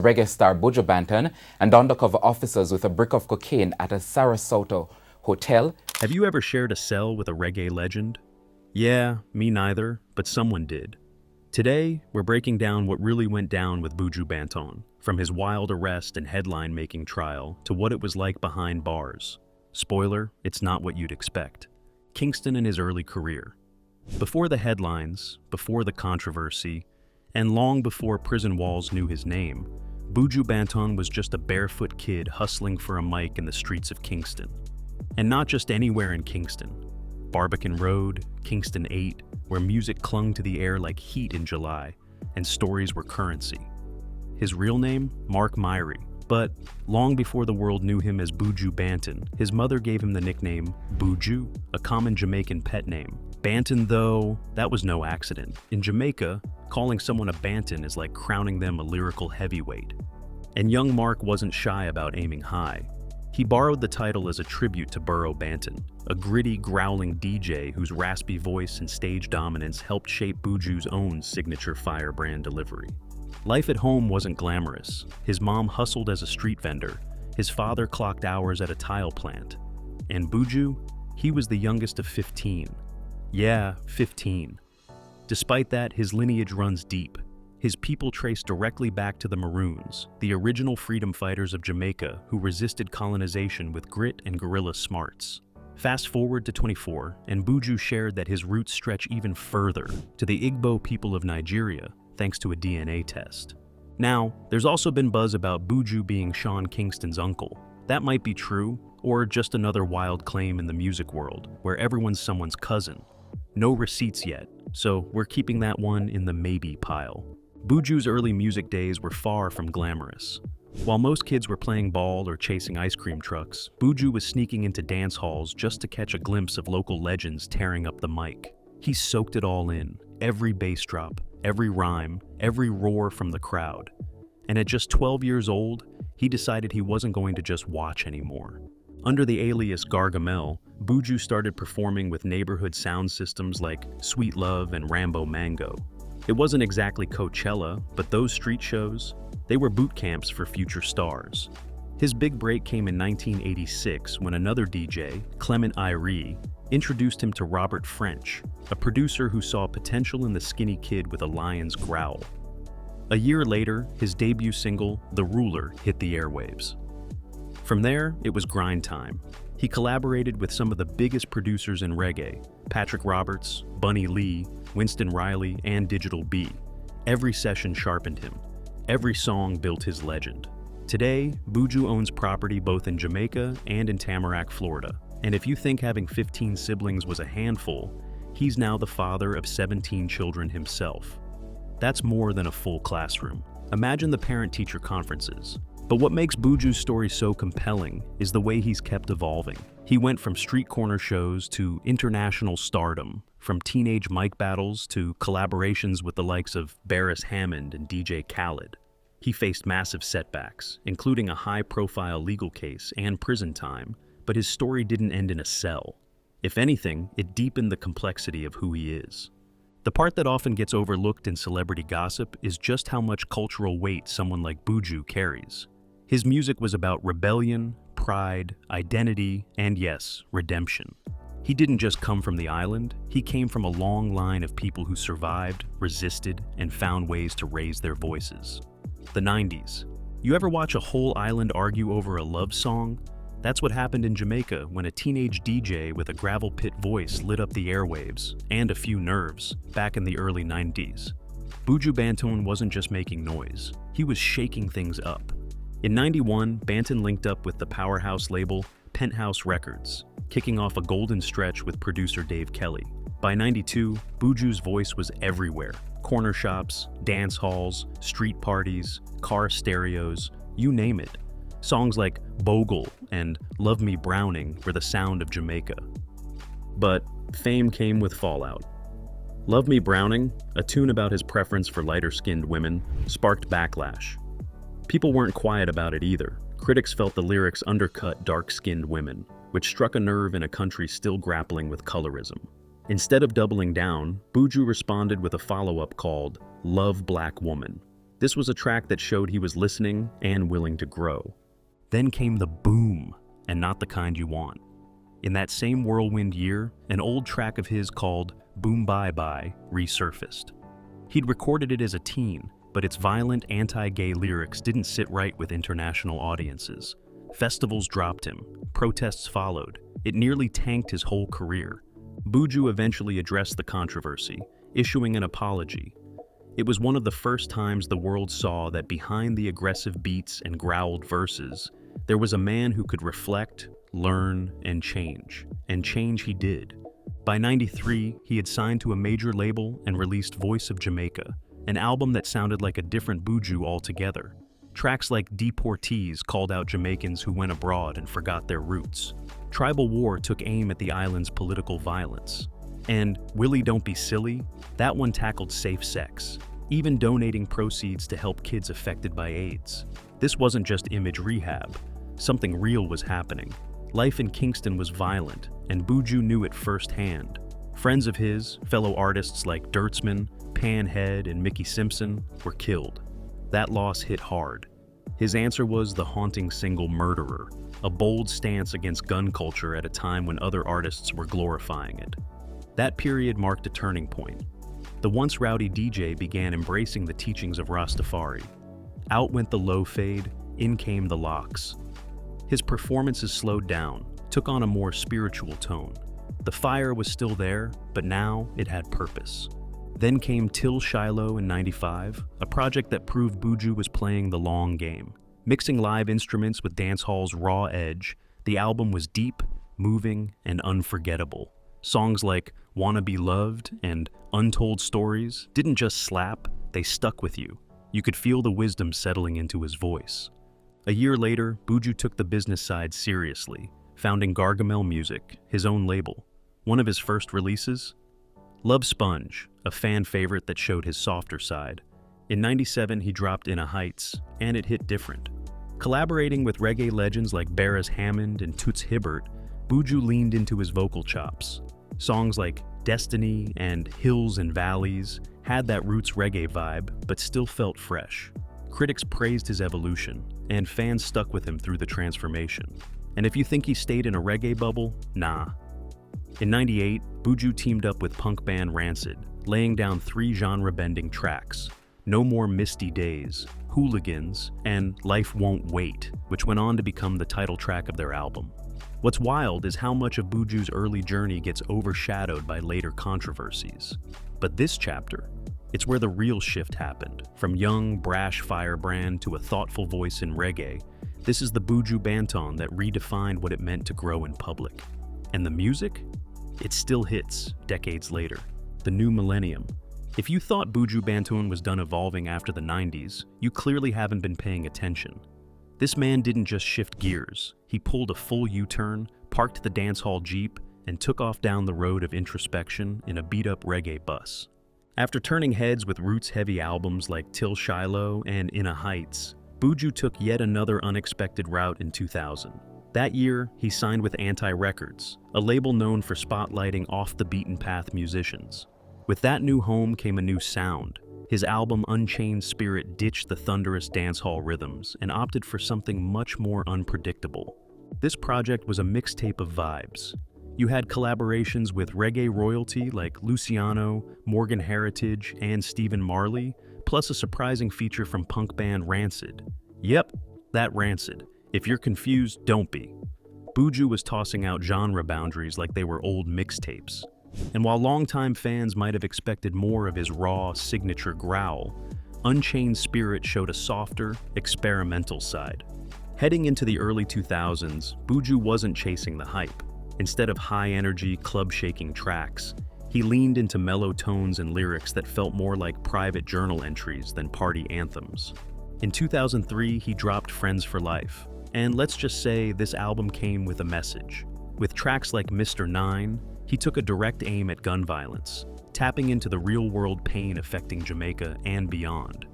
Reggae star Buju Banton and undercover officers with a brick of cocaine at a Sarasota hotel. Have you ever shared a cell with a reggae legend? Yeah, me neither, but someone did. Today, we're breaking down what really went down with Buju Banton, from his wild arrest and headline-making trial to what it was like behind bars. Spoiler, it's not what you'd expect. Kingston in his early career. Before the headlines, before the controversy, and long before prison walls knew his name, Buju Banton was just a barefoot kid hustling for a mic in the streets of Kingston. And not just anywhere in Kingston. Barbican Road, Kingston 8, where music clung to the air like heat in July, and stories were currency. His real name? Mark Myrie. But long before the world knew him as Buju Banton, his mother gave him the nickname Buju, a common Jamaican pet name. Banton, though, that was no accident. In Jamaica, calling someone a Banton is like crowning them a lyrical heavyweight. And young Mark wasn't shy about aiming high. He borrowed the title as a tribute to Burro Banton, a gritty, growling DJ whose raspy voice and stage dominance helped shape Buju's own signature firebrand delivery. Life at home wasn't glamorous. His mom hustled as a street vendor. His father clocked hours at a tile plant. And Buju, he was the youngest of 15. Yeah, 15. Despite that, his lineage runs deep. His people trace directly back to the Maroons, the original freedom fighters of Jamaica who resisted colonization with grit and guerrilla smarts. Fast forward to 24, and Buju shared that his roots stretch even further, to the Igbo people of Nigeria, thanks to a DNA test. Now, there's also been buzz about Buju being Sean Kingston's uncle. That might be true, or just another wild claim in the music world, where everyone's someone's cousin. No receipts yet, so we're keeping that one in the maybe pile. Buju's early music days were far from glamorous. While most kids were playing ball or chasing ice cream trucks, Buju was sneaking into dance halls just to catch a glimpse of local legends tearing up the mic. He soaked it all in, every bass drop, every rhyme, every roar from the crowd. And at just 12 years old, he decided he wasn't going to just watch anymore. Under the alias Gargamel, Buju started performing with neighborhood sound systems like Sweet Love and Rambo Mango. It wasn't exactly Coachella, but those street shows, they were boot camps for future stars. His big break came in 1986 when another DJ, Clement Irie, introduced him to Robert French, a producer who saw potential in the skinny kid with a lion's growl. A year later, his debut single, The Ruler, hit the airwaves. From there, it was grind time. He collaborated with some of the biggest producers in reggae, Patrick Roberts, Bunny Lee, Winston Riley, and Digital B. Every session sharpened him. Every song built his legend. Today, Buju owns property both in Jamaica and in Tamarack, Florida. And if you think having 15 siblings was a handful, he's now the father of 17 children himself. That's more than a full classroom. Imagine the parent-teacher conferences. But what makes Buju's story so compelling is the way he's kept evolving. He went from street corner shows to international stardom, from teenage mic battles to collaborations with the likes of Barris Hammond and DJ Khaled. He faced massive setbacks, including a high-profile legal case and prison time, but his story didn't end in a cell. If anything, it deepened the complexity of who he is. The part that often gets overlooked in celebrity gossip is just how much cultural weight someone like Buju carries. His music was about rebellion, pride, identity, and yes, redemption. He didn't just come from the island, he came from a long line of people who survived, resisted, and found ways to raise their voices. The 90s. You ever watch a whole island argue over a love song? That's what happened in Jamaica when a teenage DJ with a gravel pit voice lit up the airwaves, and a few nerves, back in the early 90s. Buju Banton wasn't just making noise, he was shaking things up. In '91, Banton linked up with the powerhouse label Penthouse Records, kicking off a golden stretch with producer Dave Kelly. By '92, Buju's voice was everywhere. Corner shops, dance halls, street parties, car stereos, you name it. Songs like Bogle and Love Me Browning were the sound of Jamaica. But fame came with fallout. Love Me Browning, a tune about his preference for lighter-skinned women, sparked backlash. People weren't quiet about it either. Critics felt the lyrics undercut dark-skinned women, which struck a nerve in a country still grappling with colorism. Instead of doubling down, Buju responded with a follow-up called Love Black Woman. This was a track that showed he was listening and willing to grow. Then came the boom, and not the kind you want. In that same whirlwind year, an old track of his called Boom Bye Bye resurfaced. He'd recorded it as a teen, but its violent anti-gay lyrics didn't sit right with international audiences. Festivals dropped him, protests followed. It nearly tanked his whole career. Buju eventually addressed the controversy, issuing an apology. It was one of the first times the world saw that behind the aggressive beats and growled verses, there was a man who could reflect, learn, and change he did. By '93, he had signed to a major label and released Voice of Jamaica, an album that sounded like a different Buju altogether. Tracks like Deportees called out Jamaicans who went abroad and forgot their roots. Tribal War took aim at the island's political violence. And Willie Don't Be Silly, that one tackled safe sex, even donating proceeds to help kids affected by AIDS. This wasn't just image rehab. Something real was happening. Life in Kingston was violent, and Buju knew it firsthand. Friends of his, fellow artists like Dirtsman, Panhead, and Mickey Simpson, were killed. That loss hit hard. His answer was the haunting single Murderer, a bold stance against gun culture at a time when other artists were glorifying it. That period marked a turning point. The once rowdy DJ began embracing the teachings of Rastafari. Out went the low fade, in came the locks. His performances slowed down, took on a more spiritual tone. The fire was still there, but now it had purpose. Then came Till Shiloh in '95, a project that proved Buju was playing the long game. Mixing live instruments with dancehall's raw edge, the album was deep, moving, and unforgettable. Songs like Wanna Be Loved and Untold Stories didn't just slap, they stuck with you. You could feel the wisdom settling into his voice. A year later, Buju took the business side seriously, founding Gargamel Music, his own label. One of his first releases? Love Sponge, a fan favorite that showed his softer side. In '97, he dropped In a Heights, and it hit different. Collaborating with reggae legends like Beres Hammond and Toots Hibbert, Buju leaned into his vocal chops. Songs like Destiny and Hills and Valleys had that roots reggae vibe, but still felt fresh. Critics praised his evolution, and fans stuck with him through the transformation. And if you think he stayed in a reggae bubble, nah. In '98, Buju teamed up with punk band Rancid, laying down 3 genre-bending tracks: No More Misty Days, Hooligans, and Life Won't Wait, which went on to become the title track of their album. What's wild is how much of Buju's early journey gets overshadowed by later controversies. But this chapter, it's where the real shift happened. From young, brash firebrand to a thoughtful voice in reggae, this is the Buju Banton that redefined what it meant to grow in public. And the music? It still hits, decades later. The new Millennium. If you thought Buju Banton was done evolving after the '90s, you clearly haven't been paying attention. This man didn't just shift gears. He pulled a full U-turn, parked the dancehall Jeep, and took off down the road of introspection in a beat-up reggae bus. After turning heads with roots-heavy albums like Till Shiloh and In a Heights, Buju took yet another unexpected route in 2000. That year, he signed with Anti Records, a label known for spotlighting off-the-beaten-path musicians. With that new home came a new sound. His album Unchained Spirit ditched the thunderous dancehall rhythms and opted for something much more unpredictable. This project was a mixtape of vibes. You had collaborations with reggae royalty like Luciano, Morgan Heritage, and Stephen Marley, plus a surprising feature from punk band Rancid. Yep, that Rancid. If you're confused, don't be. Buju was tossing out genre boundaries like they were old mixtapes. And while longtime fans might have expected more of his raw, signature growl, Unchained Spirit showed a softer, experimental side. Heading into the early 2000s, Buju wasn't chasing the hype. Instead of high-energy, club-shaking tracks, he leaned into mellow tones and lyrics that felt more like private journal entries than party anthems. In 2003, he dropped Friends for Life. And let's just say this album came with a message. With tracks like Mr. 9, he took a direct aim at gun violence, tapping into the real-world pain affecting Jamaica and beyond.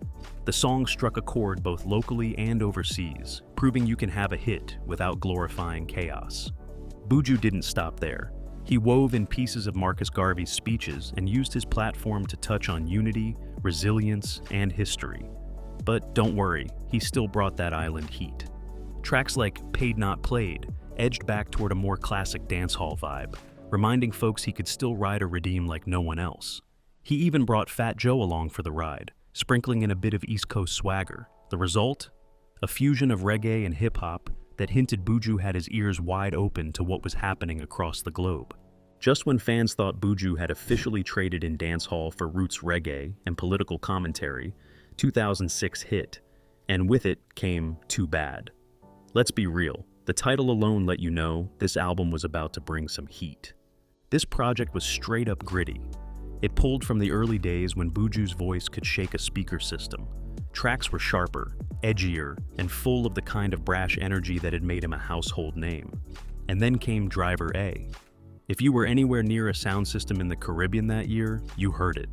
The song struck a chord both locally and overseas, proving you can have a hit without glorifying chaos. Buju didn't stop there. He wove in pieces of Marcus Garvey's speeches and used his platform to touch on unity, resilience, and history. but don't worry, he still brought that island heat. Tracks like Paid Not Played edged back toward a more classic dancehall vibe, reminding folks he could still ride or redeem like no one else. He even brought Fat Joe along for the ride, sprinkling in a bit of East Coast swagger. The result? A fusion of reggae and hip-hop that hinted Buju had his ears wide open to what was happening across the globe. Just when fans thought Buju had officially traded in dancehall for roots reggae and political commentary, 2006 hit, and with it came Too Bad. Let's be real, the title alone let you know this album was about to bring some heat. This project was straight up gritty. It pulled from the early days when Buju's voice could shake a speaker system. Tracks were sharper, edgier, and full of the kind of brash energy that had made him a household name. And then came Driver A. If you were anywhere near a sound system in the Caribbean that year, you heard it.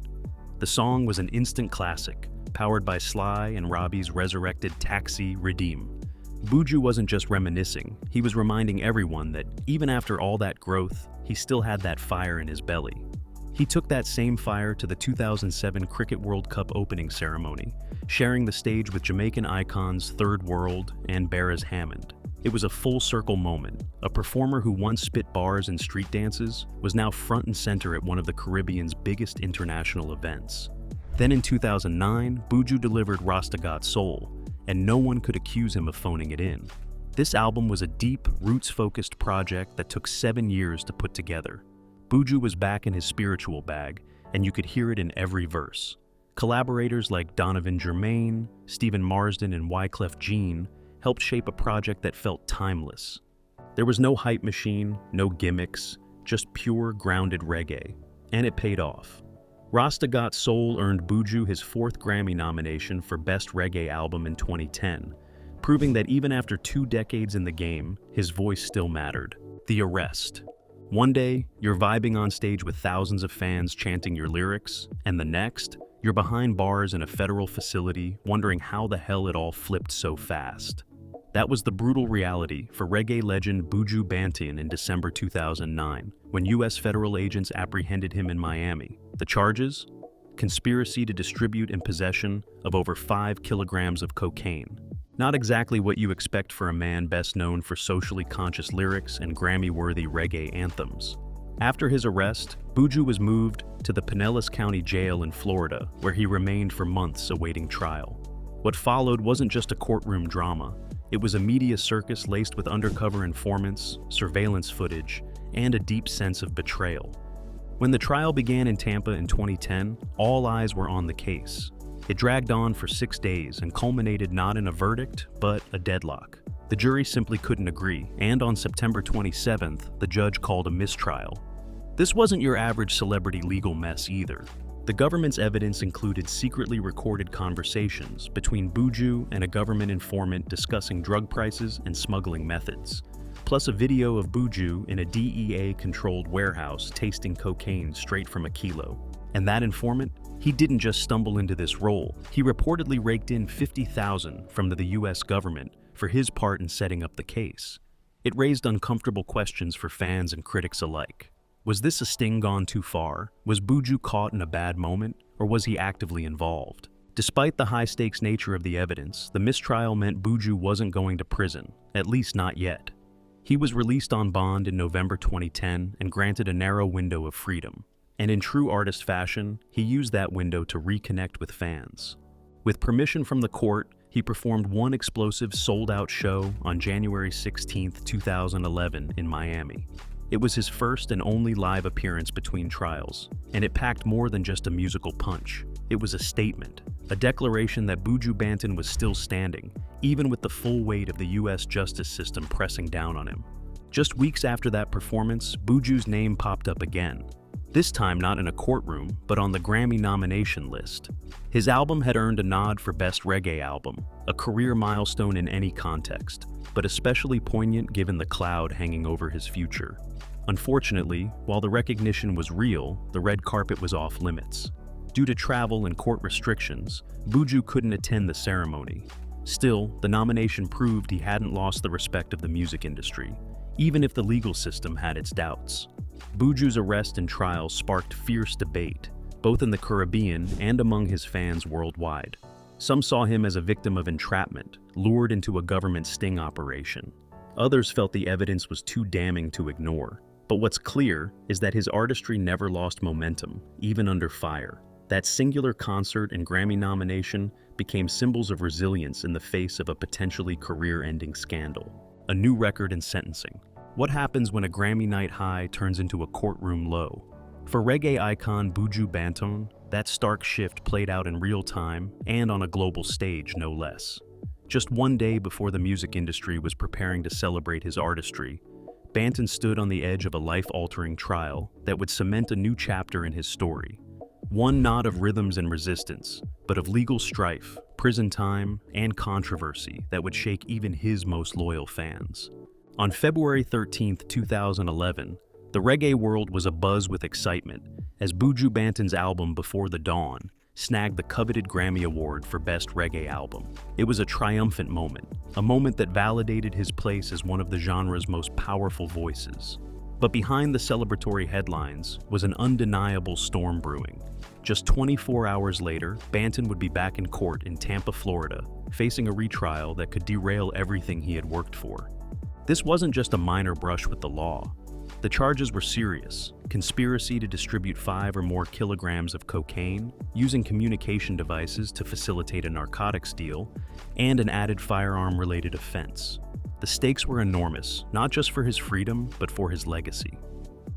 The song was an instant classic, powered by Sly and Robbie's resurrected Taxi Redeem. Buju wasn't just reminiscing, he was reminding everyone that even after all that growth, he still had that fire in his belly. He took that same fire to the 2007 Cricket World Cup opening ceremony, sharing the stage with Jamaican icons Third World and Beres Hammond. It was a full-circle moment. A performer who once spit bars in street dances was now front and center at one of the Caribbean's biggest international events. Then in 2009, Buju delivered Rasta Got Soul, and no one could accuse him of phoning it in. This album was a deep, roots-focused project that took 7 years to put together. Buju was back in his spiritual bag, and you could hear it in every verse. Collaborators like Donovan Germain, Stephen Marsden, and Wyclef Jean helped shape a project that felt timeless. There was no hype machine, no gimmicks, just pure, grounded reggae. And it paid off. Rasta Got Soul earned Buju his 4th Grammy nomination for Best Reggae Album in 2010, proving that even after 2 decades in the game, his voice still mattered. The Arrest. One day, you're vibing on stage with thousands of fans chanting your lyrics, and the next, you're behind bars in a federal facility wondering how the hell it all flipped so fast. That was the brutal reality for reggae legend Buju Banton in December 2009, when U.S. federal agents apprehended him in Miami. The charges? Conspiracy to distribute and possession of over 5 kilograms of cocaine. Not exactly what you expect for a man best known for socially conscious lyrics and Grammy-worthy reggae anthems. After his arrest, Buju was moved to the Pinellas County Jail in Florida, where he remained for months awaiting trial. What followed wasn't just a courtroom drama. It was a media circus laced with undercover informants, surveillance footage, and a deep sense of betrayal. When the trial began in Tampa in 2010, all eyes were on the case. It dragged on for 6 days and culminated not in a verdict, but a deadlock. The jury simply couldn't agree, and on September 27th, the judge called a mistrial. This wasn't your average celebrity legal mess either. The government's evidence included secretly recorded conversations between Buju and a government informant discussing drug prices and smuggling methods, plus a video of Buju in a DEA-controlled warehouse tasting cocaine straight from a kilo. And that informant? He didn't just stumble into this role. He reportedly raked in $50,000 from the U.S. government for his part in setting up the case. It raised uncomfortable questions for fans and critics alike. Was this a sting gone too far? Was Buju caught in a bad moment, or was he actively involved? Despite the high-stakes nature of the evidence, the mistrial meant Buju wasn't going to prison, at least not yet. He was released on bond in November 2010 and granted a narrow window of freedom. And in true artist fashion, he used that window to reconnect with fans. With permission from the court, he performed one explosive sold-out show on January 16, 2011 in Miami. It was his first and only live appearance between trials, and it packed more than just a musical punch. It was a statement, a declaration that Buju Banton was still standing, even with the full weight of the U.S. justice system pressing down on him. Just weeks after that performance, Buju's name popped up again. This time not in a courtroom, but on the Grammy nomination list. His album had earned a nod for Best Reggae Album, a career milestone in any context, but especially poignant given the cloud hanging over his future. Unfortunately, while the recognition was real, the red carpet was off limits. Due to travel and court restrictions, Buju couldn't attend the ceremony. Still, the nomination proved he hadn't lost the respect of the music industry, even if the legal system had its doubts. Buju's arrest and trial sparked fierce debate, both in the Caribbean and among his fans worldwide. Some saw him as a victim of entrapment, lured into a government sting operation. Others felt the evidence was too damning to ignore. But what's clear is that his artistry never lost momentum, even under fire. That singular concert and Grammy nomination became symbols of resilience in the face of a potentially career-ending scandal. A new record in sentencing. What happens when a Grammy night high turns into a courtroom low? For reggae icon Buju Banton, that stark shift played out in real time and on a global stage, no less. Just one day before the music industry was preparing to celebrate his artistry, Banton stood on the edge of a life-altering trial that would cement a new chapter in his story. One not of rhythms and resistance, but of legal strife, prison time, and controversy that would shake even his most loyal fans. On February 13, 2011, the reggae world was abuzz with excitement as Buju Banton's album Before the Dawn snagged the coveted Grammy Award for Best Reggae Album. It was a triumphant moment, a moment that validated his place as one of the genre's most powerful voices. But behind the celebratory headlines was an undeniable storm brewing. Just 24 hours later, Banton would be back in court in Tampa, Florida, facing a retrial that could derail everything he had worked for. This wasn't just a minor brush with the law. The charges were serious: conspiracy to distribute 5 or more kilograms of cocaine, using communication devices to facilitate a narcotics deal, and an added firearm-related offense. The stakes were enormous, not just for his freedom, but for his legacy.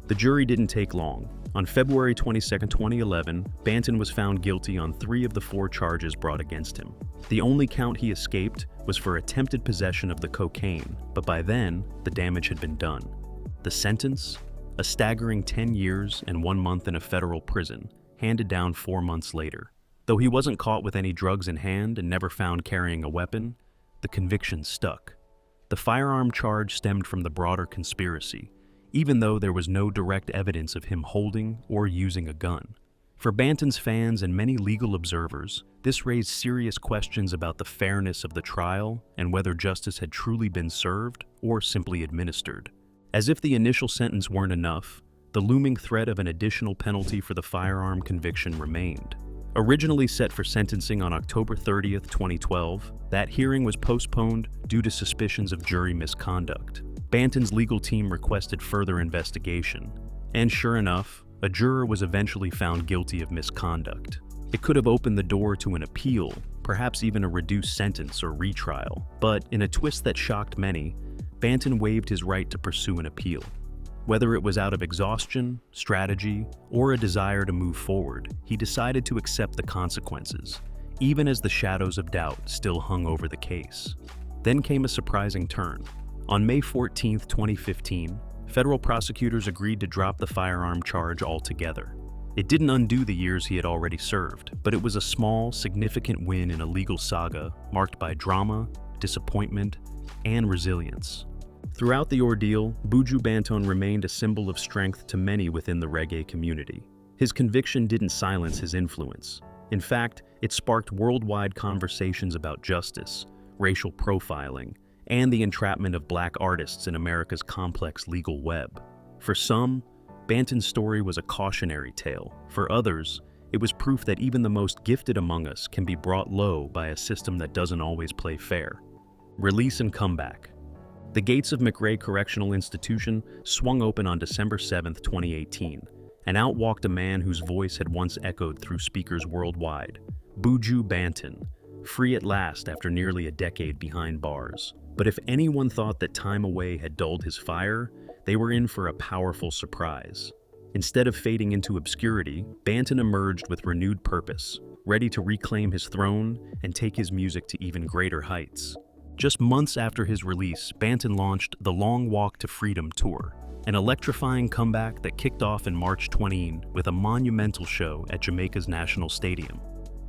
The jury didn't take long. On February 22, 2011, Banton was found guilty on 3 of the 4 charges brought against him. The only count he escaped was for attempted possession of the cocaine, but by then, the damage had been done. The sentence? A staggering 10 years and 1 month in a federal prison, handed down 4 months later. Though he wasn't caught with any drugs in hand and never found carrying a weapon, the conviction stuck. The firearm charge stemmed from the broader conspiracy, even though there was no direct evidence of him holding or using a gun. For Banton's fans and many legal observers, this raised serious questions about the fairness of the trial and whether justice had truly been served or simply administered. As if the initial sentence weren't enough, the looming threat of an additional penalty for the firearm conviction remained. Originally set for sentencing on October 30, 2012, that hearing was postponed due to suspicions of jury misconduct. Banton's legal team requested further investigation, and sure enough, a juror was eventually found guilty of misconduct. It could have opened the door to an appeal, perhaps even a reduced sentence or retrial, but in a twist that shocked many, Banton waived his right to pursue an appeal. Whether it was out of exhaustion, strategy, or a desire to move forward, he decided to accept the consequences, even as the shadows of doubt still hung over the case. Then came a surprising turn. On May 14, 2015, federal prosecutors agreed to drop the firearm charge altogether. It didn't undo the years he had already served, but it was a small, significant win in a legal saga marked by drama, disappointment, and resilience. Throughout the ordeal, Buju Banton remained a symbol of strength to many within the reggae community. His conviction didn't silence his influence. In fact, it sparked worldwide conversations about justice, racial profiling, and the entrapment of Black artists in America's complex legal web. For some, Banton's story was a cautionary tale. For others, it was proof that even the most gifted among us can be brought low by a system that doesn't always play fair. Release and comeback. The gates of McRae Correctional Institution swung open on December 7, 2018, and out walked a man whose voice had once echoed through speakers worldwide, Buju Banton, free at last after nearly a decade behind bars. But if anyone thought that time away had dulled his fire, they were in for a powerful surprise. Instead of fading into obscurity, Banton emerged with renewed purpose, ready to reclaim his throne and take his music to even greater heights. Just months after his release, Banton launched the Long Walk to Freedom Tour, an electrifying comeback that kicked off in March 20 with a monumental show at Jamaica's National Stadium.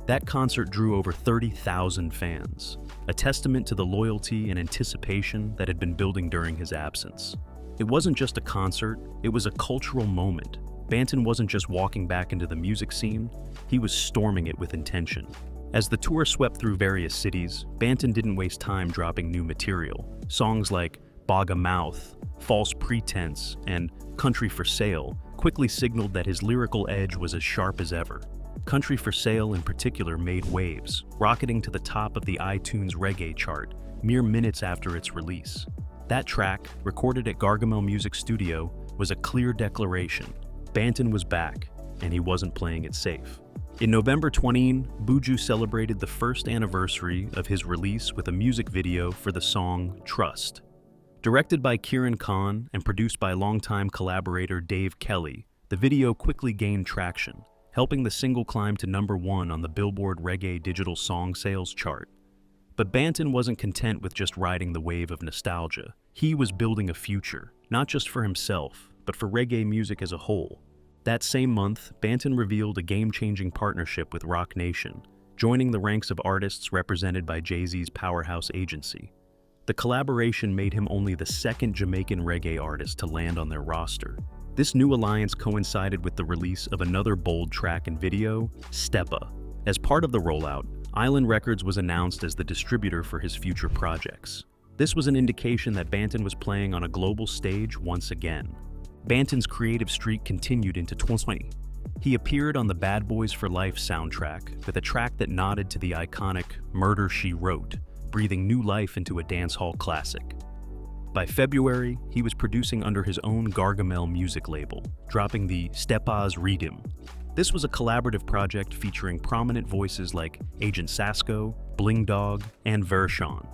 That concert drew over 30,000 fans, a testament to the loyalty and anticipation that had been building during his absence. It wasn't just a concert, it was a cultural moment. Banton wasn't just walking back into the music scene, he was storming it with intention. As the tour swept through various cities, Banton didn't waste time dropping new material. Songs like Bog a Mouth, False Pretense, and Country for Sale quickly signaled that his lyrical edge was as sharp as ever. Country for Sale in particular made waves, rocketing to the top of the iTunes Reggae chart mere minutes after its release. That track, recorded at Gargamel Music Studio, was a clear declaration. Banton was back, and he wasn't playing it safe. In November 20, Buju celebrated the first anniversary of his release with a music video for the song Trust. Directed by Kieran Khan and produced by longtime collaborator Dave Kelly, the video quickly gained traction, helping the single climb to #1 on the Billboard Reggae Digital Song Sales chart. But Banton wasn't content with just riding the wave of nostalgia. He was building a future, not just for himself, but for reggae music as a whole. That same month, Banton revealed a game-changing partnership with Roc Nation, joining the ranks of artists represented by Jay-Z's Powerhouse Agency. The collaboration made him only the second Jamaican reggae artist to land on their roster. This new alliance coincided with the release of another bold track and video, Steppa. As part of the rollout, Island Records was announced as the distributor for his future projects. This was an indication that Banton was playing on a global stage once again. Banton's creative streak continued into 2020. He appeared on the Bad Boys for Life soundtrack with a track that nodded to the iconic Murder, She Wrote, breathing new life into a dancehall classic. By February, he was producing under his own Gargamel music label, dropping the Steppa's Rhythm. This was a collaborative project featuring prominent voices like Agent Sasco, Bling Dog, and Vershawn.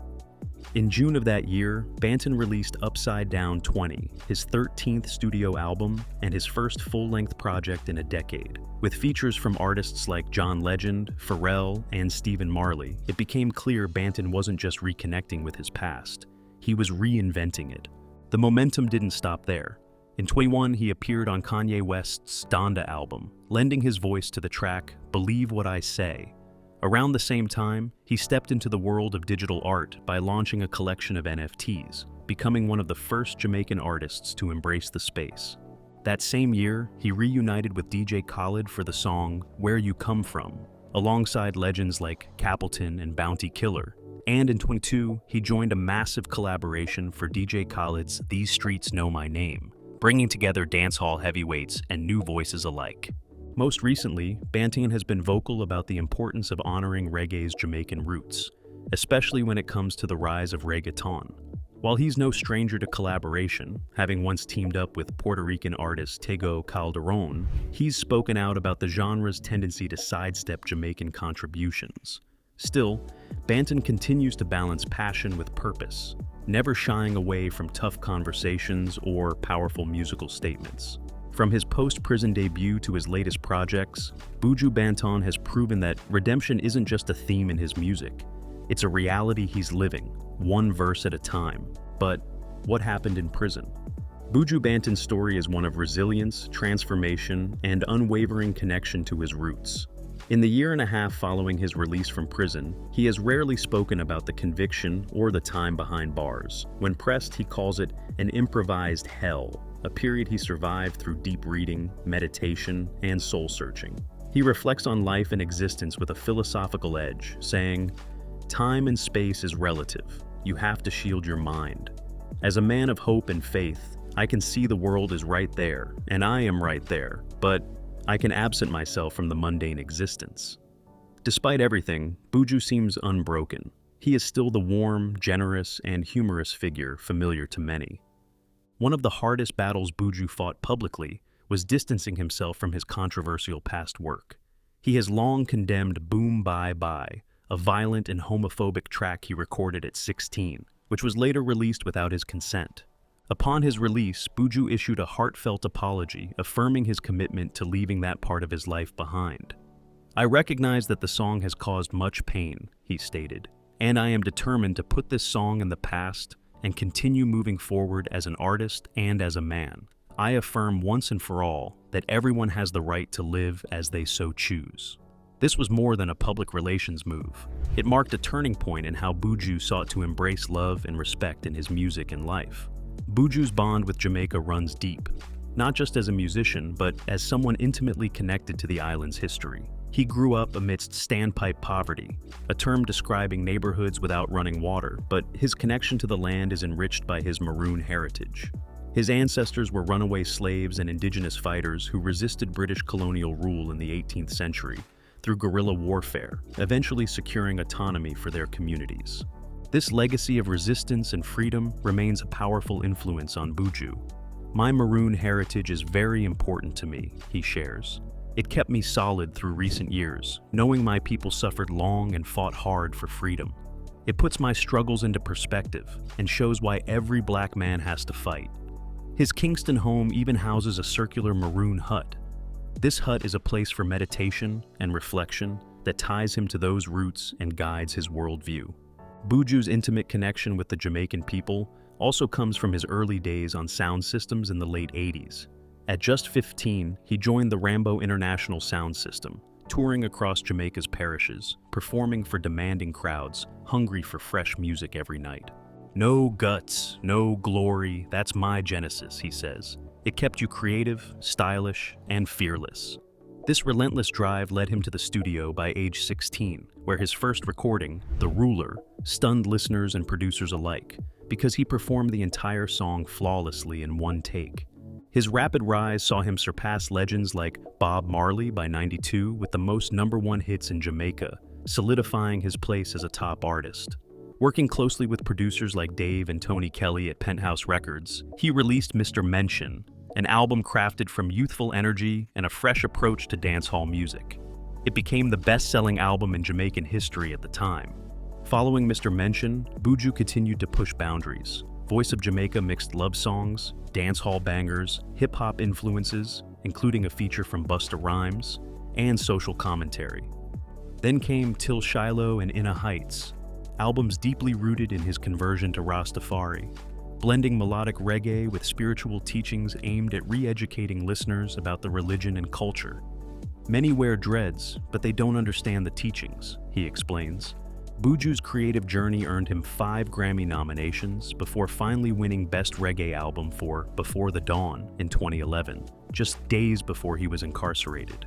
In June of that year, Banton released Upside Down 20, his 13th studio album and his first full-length project in a decade. With features from artists like John Legend, Pharrell, and Stephen Marley, it became clear Banton wasn't just reconnecting with his past. He was reinventing it. The momentum didn't stop there. In 2021, he appeared on Kanye West's Donda album, lending his voice to the track Believe What I Say. Around the same time, he stepped into the world of digital art by launching a collection of NFTs, becoming one of the first Jamaican artists to embrace the space. That same year, he reunited with DJ Khaled for the song Where You Come From, alongside legends like Capleton and Bounty Killer. And in 2022, he joined a massive collaboration for DJ Khaled's These Streets Know My Name, bringing together dancehall heavyweights and new voices alike. Most recently, Banton has been vocal about the importance of honoring reggae's Jamaican roots, especially when it comes to the rise of reggaeton. While he's no stranger to collaboration, having once teamed up with Puerto Rican artist Tego Calderon, he's spoken out about the genre's tendency to sidestep Jamaican contributions. Still, Banton continues to balance passion with purpose, never shying away from tough conversations or powerful musical statements. From his post-prison debut to his latest projects, Buju Banton has proven that redemption isn't just a theme in his music. It's a reality he's living, one verse at a time. But what happened in prison? Buju Banton's story is one of resilience, transformation, and unwavering connection to his roots. In the year and a half following his release from prison, he has rarely spoken about the conviction or the time behind bars. When pressed, he calls it an improvised hell, a period he survived through deep reading, meditation, and soul-searching. He reflects on life and existence with a philosophical edge, saying, "Time and space is relative. You have to shield your mind. As a man of hope and faith, I can see the world is right there, and I am right there, but I can absent myself from the mundane existence." Despite everything, Buju seems unbroken. He is still the warm, generous, and humorous figure familiar to many. One of the hardest battles Buju fought publicly was distancing himself from his controversial past work. He has long condemned Boom Bye Bye, a violent and homophobic track he recorded at 16, which was later released without his consent. Upon his release, Buju issued a heartfelt apology, affirming his commitment to leaving that part of his life behind. "I recognize that the song has caused much pain," he stated, "and I am determined to put this song in the past and continue moving forward as an artist and as a man. I affirm once and for all that everyone has the right to live as they so choose." This was more than a public relations move. It marked a turning point in how Buju sought to embrace love and respect in his music and life. Buju's bond with Jamaica runs deep, not just as a musician, but as someone intimately connected to the island's history. He grew up amidst standpipe poverty, a term describing neighborhoods without running water, but his connection to the land is enriched by his maroon heritage. His ancestors were runaway slaves and indigenous fighters who resisted British colonial rule in the 18th century, through guerrilla warfare, eventually securing autonomy for their communities. This legacy of resistance and freedom remains a powerful influence on Buju. "My Maroon heritage is very important to me," he shares. "It kept me solid through recent years, knowing my people suffered long and fought hard for freedom. It puts my struggles into perspective and shows why every black man has to fight." His Kingston home even houses a circular maroon hut. This hut is a place for meditation and reflection that ties him to those roots and guides his worldview. Buju's intimate connection with the Jamaican people also comes from his early days on sound systems in the late 80s. At just 15, he joined the Rambo International Sound System, touring across Jamaica's parishes, performing for demanding crowds, hungry for fresh music every night. "No guts, no glory, that's my genesis," he says. "It kept you creative, stylish, and fearless." This relentless drive led him to the studio by age 16, where his first recording, "The Ruler," stunned listeners and producers alike, because he performed the entire song flawlessly in one take. His rapid rise saw him surpass legends like Bob Marley by '92 with the most #1 hits in Jamaica, solidifying his place as a top artist. Working closely with producers like Dave and Tony Kelly at Penthouse Records, he released Mr. Mention, an album crafted from youthful energy and a fresh approach to dancehall music. It became the best-selling album in Jamaican history at the time. Following Mr. Mention, Buju continued to push boundaries. Voice of Jamaica mixed love songs, dancehall bangers, hip-hop influences, including a feature from Busta Rhymes, and social commentary. Then came Till Shiloh and Inna Heights, albums deeply rooted in his conversion to Rastafari, blending melodic reggae with spiritual teachings aimed at re-educating listeners about the religion and culture. "Many wear dreads, but they don't understand the teachings," he explains. Buju's creative journey earned him 5 Grammy nominations before finally winning Best Reggae Album for Before the Dawn in 2011, just days before he was incarcerated.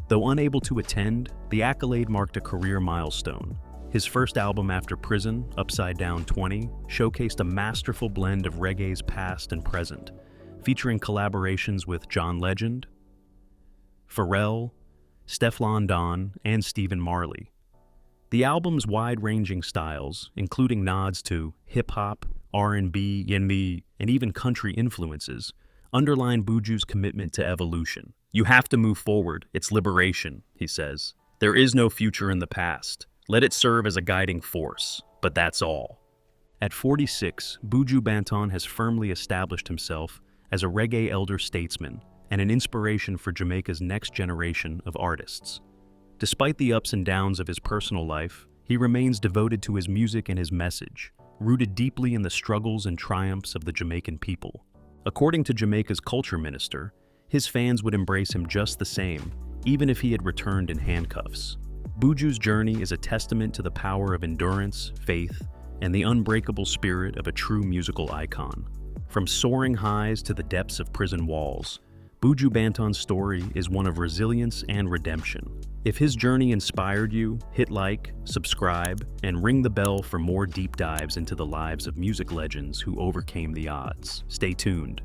Though unable to attend, the accolade marked a career milestone. His first album after prison, Upside Down 20, showcased a masterful blend of reggae's past and present, featuring collaborations with John Legend, Pharrell, Stefflon Don, and Stephen Marley. The album's wide-ranging styles, including nods to hip-hop, R&B, yinmi, and even country influences, underline Buju's commitment to evolution. "You have to move forward, it's liberation," he says. "There is no future in the past. Let it serve as a guiding force, but that's all." At 46, Buju Banton has firmly established himself as a reggae elder statesman and an inspiration for Jamaica's next generation of artists. Despite the ups and downs of his personal life, he remains devoted to his music and his message, rooted deeply in the struggles and triumphs of the Jamaican people. According to Jamaica's culture minister, his fans would embrace him just the same, even if he had returned in handcuffs. Buju's journey is a testament to the power of endurance, faith, and the unbreakable spirit of a true musical icon. From soaring highs to the depths of prison walls, Buju Banton's story is one of resilience and redemption. If his journey inspired you, hit like, subscribe, and ring the bell for more deep dives into the lives of music legends who overcame the odds. Stay tuned.